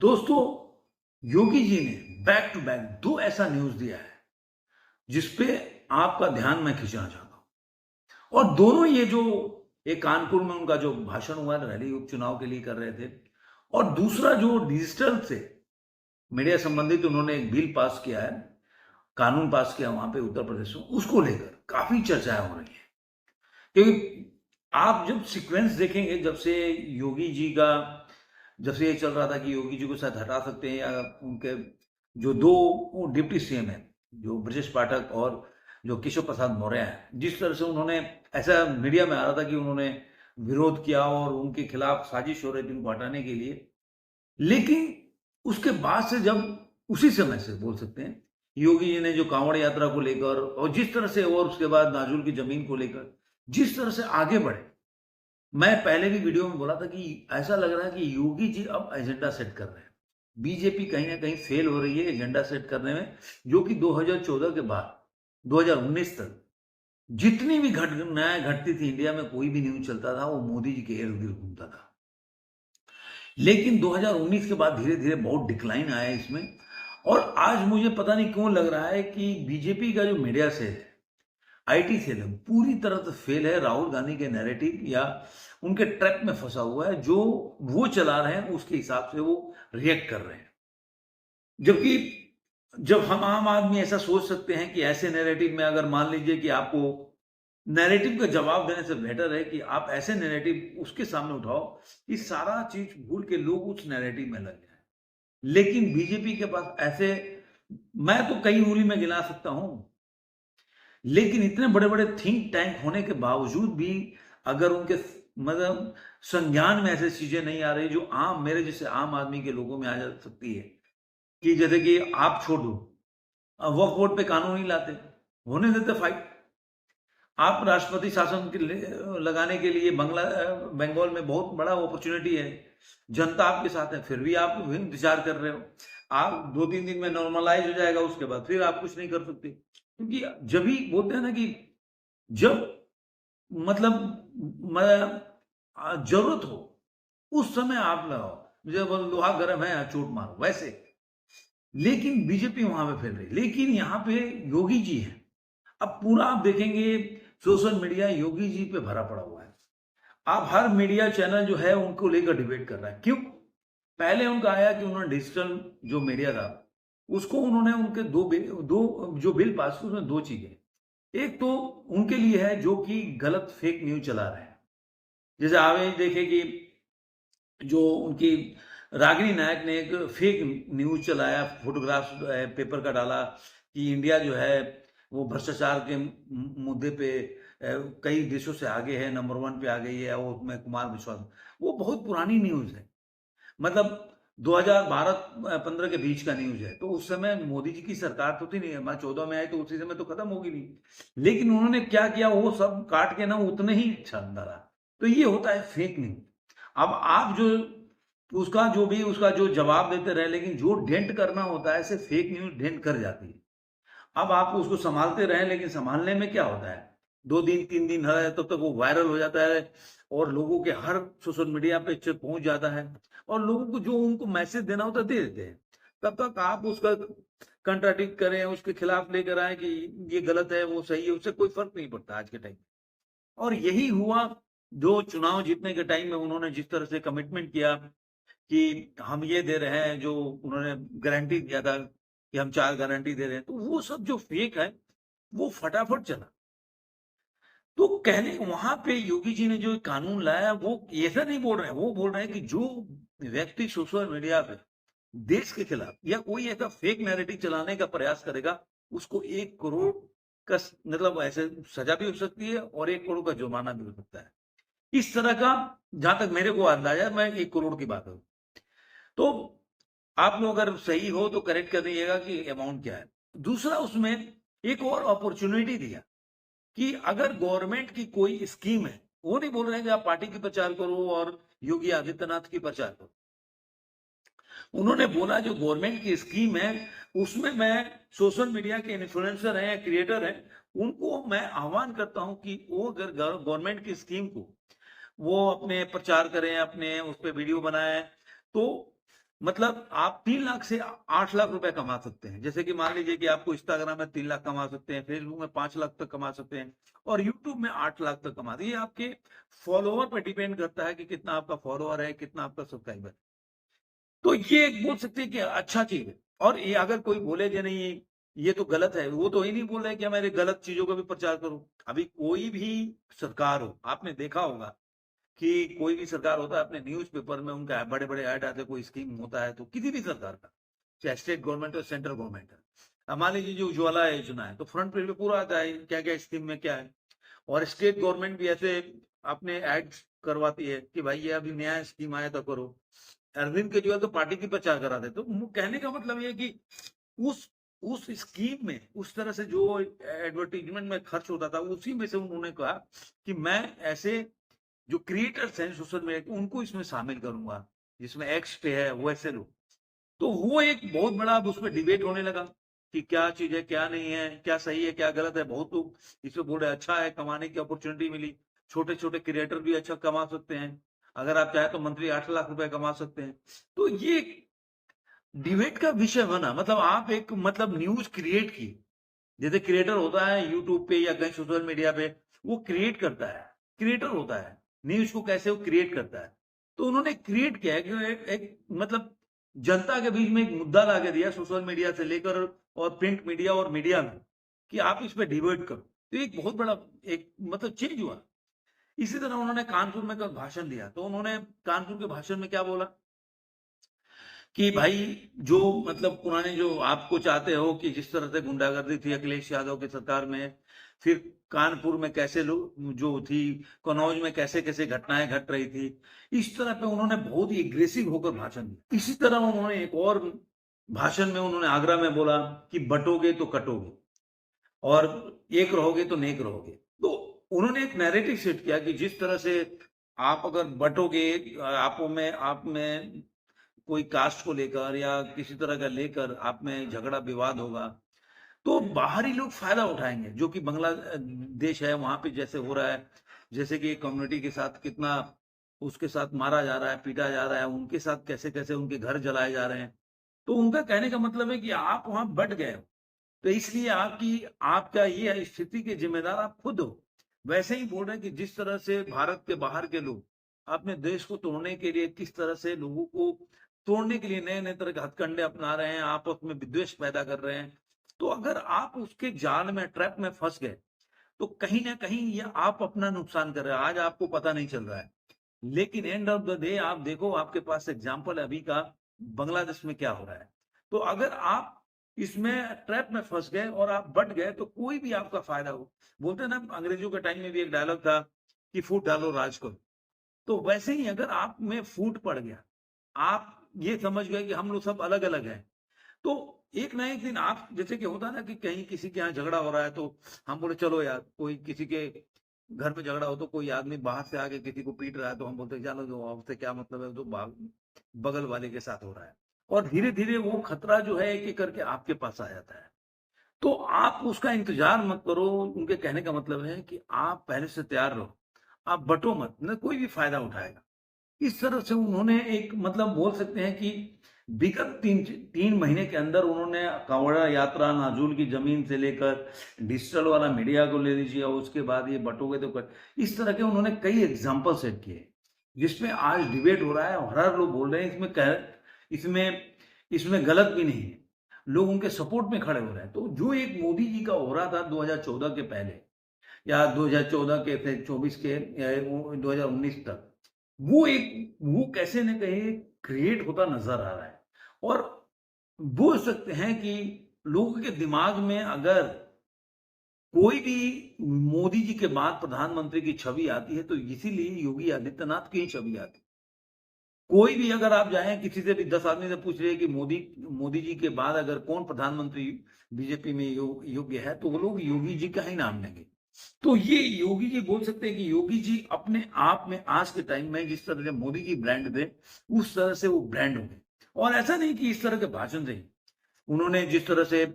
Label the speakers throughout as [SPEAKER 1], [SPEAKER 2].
[SPEAKER 1] दोस्तों, योगी जी ने back to back दो ऐसा न्यूज दिया है जिसपे आपका ध्यान मैं खींचना चाहता हूं। और दोनों ये जो एक कानपुर में उनका जो भाषण हुआ रैली उपचुनाव के लिए कर रहे थे, और दूसरा जो डिजिटल से मीडिया संबंधित उन्होंने एक बिल पास किया है, कानून पास किया वहां पे उत्तर प्रदेश में, उसको लेकर काफी चर्चाएं हो रही है। क्योंकि आप जब सीक्वेंस देखेंगे, जब से ये चल रहा था कि योगी जी को शायद हटा सकते हैं, या उनके जो दो डिप्टी सीएम है, जो ब्रजेश पाठक और जो केशव प्रसाद मौर्य हैं, जिस तरह से उन्होंने, ऐसा मीडिया में आ रहा था कि उन्होंने विरोध किया और उनके खिलाफ साजिश हो रही थी उनको हटाने के लिए। लेकिन उसके बाद से, जब उसी समय से बोल सकते हैं, योगी जी ने जो कांवड़ यात्रा को लेकर और जिस तरह से, और उसके बाद नाजुल की जमीन को लेकर जिस तरह से आगे बढ़े, मैं पहले भी वीडियो में बोला था कि ऐसा लग रहा है कि योगी जी अब एजेंडा सेट कर रहे हैं। बीजेपी कहीं ना कहीं फेल हो रही है एजेंडा सेट करने में, जो कि 2014 के बाद 2019 तक जितनी भी घटनाएं घटती थी इंडिया में, कोई भी न्यूज चलता था वो मोदी जी के इर्द गिर्द घूमता था। लेकिन 2019 के बाद धीरे धीरे बहुत डिक्लाइन आया इसमें। और आज मुझे पता नहीं क्यों लग रहा है कि बीजेपी का जो मीडिया सेल है, आईटी सेल है, पूरी तरह से फेल है। राहुल गांधी के नैरेटिव या उनके ट्रैप में फंसा हुआ है, जो वो चला रहे हैं उसके हिसाब से वो रिएक्ट कर रहे हैं। जबकि जब हम आम आदमी ऐसा सोच सकते हैं कि ऐसे नैरेटिव में, अगर मान लीजिए कि आपको नैरेटिव का जवाब देने से बेटर है कि आप ऐसे नैरेटिव उसके सामने उठाओ कि सारा चीज भूल के लोग उस नैरेटिव में लग जाए। लेकिन बीजेपी के पास ऐसे, मैं तो कई उंगली में गिना सकता हूं, लेकिन इतने बड़े बड़े थिंक टैंक होने के बावजूद भी अगर उनके मतलब संज्ञान में ऐसी चीजें नहीं आ रही जो आम, मेरे जैसे आम आदमी के लोगों में आ जा सकती है, कि जैसे कि आप छोड़ो, वक्फ बोर्ड पे कानून नहीं लाते, होने देते फाइट। आप राष्ट्रपति शासन के लगाने के लिए बंगाल में बहुत बड़ा अपॉर्चुनिटी है, जनता आपके साथ है, फिर भी आप इंतजार कर रहे हो। आप 2-3 दिन में नॉर्मलाइज हो जाएगा, उसके बाद फिर आप कुछ नहीं कर सकते। क्योंकि जब भी बोलते हैं ना कि जब मतलब जरूरत हो उस समय आप लगाओ, जब लोहा गर्म है चोट मारो, वैसे। लेकिन बीजेपी वहां पे फैल रही, लेकिन यहाँ पे योगी जी है। अब पूरा आप देखेंगे सोशल मीडिया योगी जी पे भरा पड़ा हुआ है। आप हर मीडिया चैनल जो है उनको लेकर डिबेट कर रहा है। क्यों? पहले उनका आया कि उन्होंने डिजिटल जो मीडिया था उसको उन्होंने, उनके दो जो बिल पास हुए उसमें दो चीजें। एक तो उनके लिए है जो कि गलत फेक न्यूज चला रहे हैं। जैसे आगे देखे कि जो उनकी रागिनी नायक ने एक फेक न्यूज चलाया, फोटोग्राफ पेपर का डाला कि इंडिया जो है वो भ्रष्टाचार के मुद्दे पे कई देशों से आगे है, नंबर 1 पे आ गई है, और उसमें कुमार विश्वास। वो बहुत पुरानी न्यूज है, मतलब 2012-15 के बीच का न्यूज है। तो उस समय मोदी जी की सरकार तो थी नहीं, हमारे 14 में आई तो उसी समय तो खत्म होगी नहीं। लेकिन उन्होंने क्या किया, वो सब काट के ना उतने ही शानदार रहा। तो ये होता है फेक न्यूज। अब आप जो उसका जो जवाब देते रहे, लेकिन जो डेंट करना होता है, ऐसे फेक न्यूज डेंट कर जाती है। अब आप उसको संभालते रहे, लेकिन संभालने में क्या होता है, 2 दिन 3 दिन है तब तक वो वायरल हो जाता है और लोगों के हर सोशल मीडिया पे पहुंच जाता है, और लोगों को जो उनको मैसेज देना होता है दे देते हैं। तब तक आप उसका कंट्राडिक्ट करें, उसके खिलाफ लेकर आए कि ये गलत है वो सही है, उससे कोई फर्क नहीं पड़ता आज के टाइम। और यही हुआ जो चुनाव जीतने के टाइम में उन्होंने जिस तरह से कमिटमेंट किया कि हम ये दे रहे हैं, जो उन्होंने गारंटी दिया था कि हम 4 गारंटी दे रहे हैं, तो वो सब जो फेक है वो फटाफट चला। तो कहने वहां पे योगी जी ने जो कानून लाया, वो ऐसा नहीं बोल रहे हैं, वो बोल रहे हैं कि जो व्यक्ति सोशल मीडिया पे देश के खिलाफ या कोई ऐसा फेक नैरेटिव चलाने का प्रयास करेगा, उसको 1 करोड़ का मतलब ऐसे सजा भी हो सकती है और 1 करोड़ का जुर्माना भी हो सकता है। इस तरह का, जहां तक मेरे को अंदाजा है, मैं 1 करोड़ की बात करूं तो आप लोग अगर सही हो तो करेक्ट कर दीजिएगा कि अमाउंट क्या है। दूसरा, उसमें एक और अपॉर्चुनिटी दिया कि अगर गवर्नमेंट की कोई स्कीम है, वो नहीं बोल रहे हैं कि आप पार्टी की प्रचार करो और योगी आदित्यनाथ की प्रचार करो। उन्होंने बोला जो गवर्नमेंट की स्कीम है उसमें मैं सोशल मीडिया के इन्फ्लुएंसर हैं या क्रिएटर हैं, उनको मैं आह्वान करता हूं कि वो अगर गवर्नमेंट की स्कीम को वो अपने प्रचार करें, अपने उस पर वीडियो बनाएं, तो मतलब आप 3 लाख से 8 लाख रुपए कमा सकते हैं। जैसे कि मान लीजिए कि आपको इंस्टाग्राम में 3 लाख कमा सकते हैं, फेसबुक में 5 लाख तक कमा सकते हैं और यूट्यूब में 8 लाख तक कमा सकते हैं। ये आपके फॉलोवर पर डिपेंड करता है कि कितना आपका फॉलोवर है, कितना आपका सब्सक्राइबर है। तो ये एक बोल सकते हैं कि अच्छा चीज है। और ये अगर कोई बोले कि नहीं ये तो गलत है, वो तो ये नहीं बोल रहे कि हमारे गलत चीजों का भी प्रचार करो। अभी कोई भी सरकार हो, आपने देखा होगा कि कोई भी सरकार होता है अपने न्यूज़पेपर में उनका बड़े-बड़े ऐड आते हैं, कोई स्कीम होता है तो किसी भी सरकार का, चाहे स्टेट गवर्नमेंट हो, सेंट्रल गवर्नमेंट है। अब मान लीजिए जो उज्ज्वला योजना है, तो फ्रंट पेज पे पूरा आता है क्या-क्या स्कीम में क्या है। और स्टेट गवर्नमेंट भी ऐसे अपने एड्स करवाती है कि भाई ये अभी नया स्कीम आया तो करो। अरविंद केजरीवाल तो पार्टी की प्रचार करा दे। तो कहने का मतलब ये है कि उस उस स्कीम में उस तरह से जो एडवर्टाइजमेंट में खर्च होता था, उसी में से उन्होंने कहा कि मैं ऐसे जो क्रिएटर्स हैं सोशल मीडिया के उनको इसमें शामिल करूंगा, जिसमें एक्स पे है वैसे लोग। तो वो एक बहुत बड़ा अब उसमें डिबेट होने लगा कि क्या चीज है क्या नहीं है, क्या सही है क्या गलत है। बहुत लोग इसमें बोल रहे अच्छा है, कमाने की अपॉर्चुनिटी मिली, छोटे छोटे क्रिएटर भी अच्छा कमा सकते हैं, अगर आप चाहे तो मंथली 8 लाख रुपए कमा सकते हैं। तो ये डिबेट का विषय बना। मतलब आप एक मतलब न्यूज क्रिएट की, जैसे क्रिएटर होता है यूट्यूब पे या कहीं सोशल मीडिया पे, वो क्रिएट करता है, क्रिएटर होता है न्यूज को कैसे वो क्रिएट करता है। तो उन्होंने क्रिएट किया है कि एक मतलब जनता के बीच में एक मुद्दा ला के दिया सोशल मीडिया से लेकर और प्रिंट मीडिया और मीडिया में कि आप इस पे डिबेट करो। तो एक बहुत बड़ा एक मतलब चेंज हुआ। इसी तरह उन्होंने कानपुर में कल भाषण दिया, तो उन्होंने कानपुर के भाषण में क्या बोला कि भाई जो मतलब पुराने जो आपको चाहते हो कि जिस तरह से गुंडागर्दी थी अखिलेश यादव की सरकार में, फिर कानपुर में कैसे लोग जो थी, कन्नौज में कैसे कैसे घटनाएं घट रही थी, इस तरह पे उन्होंने बहुत ही एग्रेसिव होकर भाषण दिया। इसी तरह उन्होंने एक और भाषण में उन्होंने आगरा में बोला कि बटोगे तो कटोगे और एक रहोगे तो नेक रहोगे। तो उन्होंने एक नैरेटिव सेट किया कि जिस तरह से आप अगर बटोगे, आप में कोई कास्ट को लेकर या किसी तरह का लेकर आप में झगड़ा विवाद होगा, तो बाहरी लोग फायदा उठाएंगे। जो कि बांग्लादेश है वहां पे जैसे हो रहा है, जैसे कि कम्युनिटी के साथ कितना उसके साथ मारा जा रहा है, पीटा जा रहा है, उनके साथ कैसे कैसे उनके घर जलाए जा रहे हैं। तो उनका कहने का मतलब है कि आप वहां बट गए हो, तो इसलिए आपकी आपका ये स्थिति के जिम्मेदार आप खुद हो। वैसे ही बोल रहे हैं कि जिस तरह से भारत के बाहर के लोग अपने देश को तोड़ने के लिए किस तरह से लोगों को तोड़ने के लिए नए नए तरह के हथकंडे अपना रहे हैं, आपस में विद्वेष पैदा कर रहे हैं। तो अगर आप उसके जाल में ट्रैप में फंस गए तो कहीं ना कहीं ये आप अपना नुकसान कर रहे हैं। आज आपको पता नहीं चल रहा है, लेकिन एंड ऑफ द डे आप देखो आपके पास एग्जाम्पल अभी का बांग्लादेश में क्या हो रहा है। तो अगर आप इसमें ट्रैप में फंस गए और आप बट गए तो कोई भी आपका फायदा हो। बोलते हैं ना अंग्रेजों के टाइम में भी एक डायलॉग था कि फूट डालो राज करो। तो वैसे ही अगर आप में फूट पड़ गया, आप ये समझ गए कि हम लोग सब अलग अलग हैं, तो एक ना एक दिन आप जैसे कि होता है ना कि कहीं किसी के यहाँ झगड़ा हो रहा है तो हम बोले चलो यार, कोई किसी के घर में झगड़ा हो तो कोई आदमी बाहर से आके किसी को पीट रहा है तो हम बोलते हैं चलो जो आपसे क्या मतलब है, तो बगल वाले के साथ हो रहा है। और धीरे धीरे वो खतरा जो है एक एक करके आपके पास आ जाता है। तो आप उसका इंतजार मत करो। उनके कहने का मतलब है कि आप पहले से तैयार रहो, आप बटो मत, न कोई भी फायदा उठाएगा। इस तरह से उन्होंने एक मतलब बोल सकते हैं कि विगत 3 महीने के अंदर उन्होंने कांवड़ा यात्रा, नाजुल की जमीन से लेकर डिजिटल वाला मीडिया को ले लीजिए और उसके बाद ये बटोगे तो इस तरह के उन्होंने कई एग्जाम्पल सेट किए, जिसमें आज डिबेट हो रहा है और हर लोग बोल रहे हैं इसमें इसमें गलत भी नहीं है। लोग उनके सपोर्ट में खड़े हो रहे हैं। तो जो एक मोदी जी का हो रहा था 2014 के पहले या 2014 के थे 24 के या 2019 तक, वो कैसे न कहीं क्रिएट होता नजर आ रहा है। और बोल सकते हैं कि लोगों के दिमाग में अगर कोई भी मोदी जी के बाद प्रधानमंत्री की छवि आती है तो इसीलिए योगी आदित्यनाथ की ही छवि आती है। कोई भी अगर आप जाएं किसी से भी 10 आदमी से पूछ रहे हैं कि मोदी मोदी जी के बाद अगर कौन प्रधानमंत्री बीजेपी में योग्य है तो वो लोग योगी जी का ही नाम लेंगे। तो ये योगी जी बोल सकते हैं कि योगी जी अपने आप में आज के टाइम में जिस तरह से मोदी जी ब्रांड थे उस तरह से वो ब्रांड हो गए। और ऐसा नहीं कि इस तरह के भाषण थे, उन्होंने जिस तरह से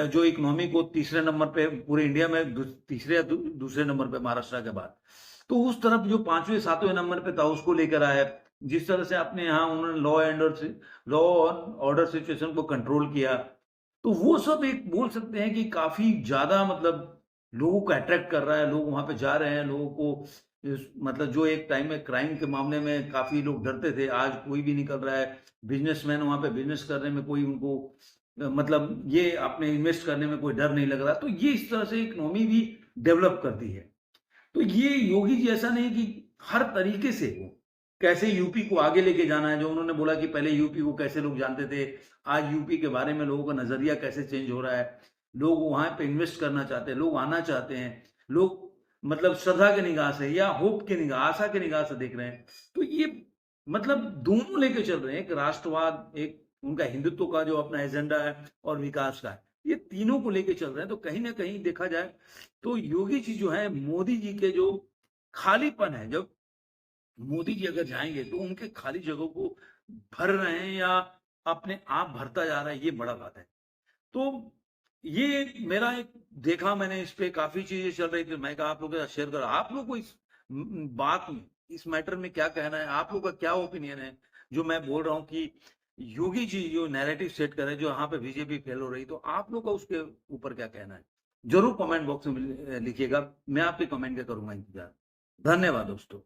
[SPEAKER 1] जो इकोनॉमी को तीसरे नंबर पे पूरे इंडिया में तीसरे या दूसरे नंबर पे महाराष्ट्र के बाद, तो उस तरफ जो 5वें 7वें नंबर पे था उसको लेकर आए। जिस तरह से अपने यहाँ उन्होंने लॉ और ऑर्डर सिचुएशन को कंट्रोल किया, तो वो सब एक बोल सकते हैं कि काफ़ी ज़्यादा मतलब लोगों को अट्रैक्ट कर रहा है, लोग वहाँ पे जा रहे हैं, लोगों को मतलब जो एक टाइम में क्राइम के मामले में काफ़ी लोग डरते थे, आज कोई भी निकल रहा है, बिज़नेसमैन वहाँ पे बिज़नेस करने में कोई उनको मतलब ये अपने इन्वेस्ट करने में कोई डर नहीं लग रहा, तो ये इस तरह से इकोनॉमी भी डेवलप करती है। तो ये योगी जी ऐसा नहीं कि हर तरीके से वो कैसे यूपी को आगे लेके जाना है, जो उन्होंने बोला कि पहले यूपी को कैसे लोग जानते थे, आज यूपी के बारे में लोगों का नज़रिया कैसे चेंज हो रहा है। लोग वहाँ पे इन्वेस्ट करना चाहते हैं, लोग आना चाहते हैं, लोग मतलब श्रद्धा की निगाह से या होप की निगाह, आशा की निगाह से देख रहे हैं। तो ये मतलब दोनों लेके चल रहे हैं, एक राष्ट्रवाद, एक उनका हिंदुत्व का जो अपना एजेंडा है और विकास का है। ये तीनों को लेके चल रहे हैं, तो कहीं न कहीं देखा जाए तो योगी जी जो है मोदी जी के जो खालीपन है, जब मोदी जी अगर जाएँगे तो उनके खाली जगहों को भर रहे हैं या अपने आप भरता जा रहा है, ये बड़ा बात है। तो ये मेरा एक देखा मैंने इस पे काफ़ी चीज़ें चल रही थी, मैं कहा आप लोगों के साथ शेयर करूँ। आप लोग को इस बात में, इस मैटर में क्या कहना है? आप लोग का क्या ओपिनियन है? जो मैं बोल रहा हूँ कि योगी जी जो नैरेटिव सेट कर रहे हैं, जो यहाँ पे बीजेपी फेल हो रही, तो आप लोग का उसके ऊपर क्या कहना है? ज़रूर कमेंट बॉक्स में लिखिएगा, मैं आपके कमेंट का करूँगा इंतज़ार। धन्यवाद दोस्तों।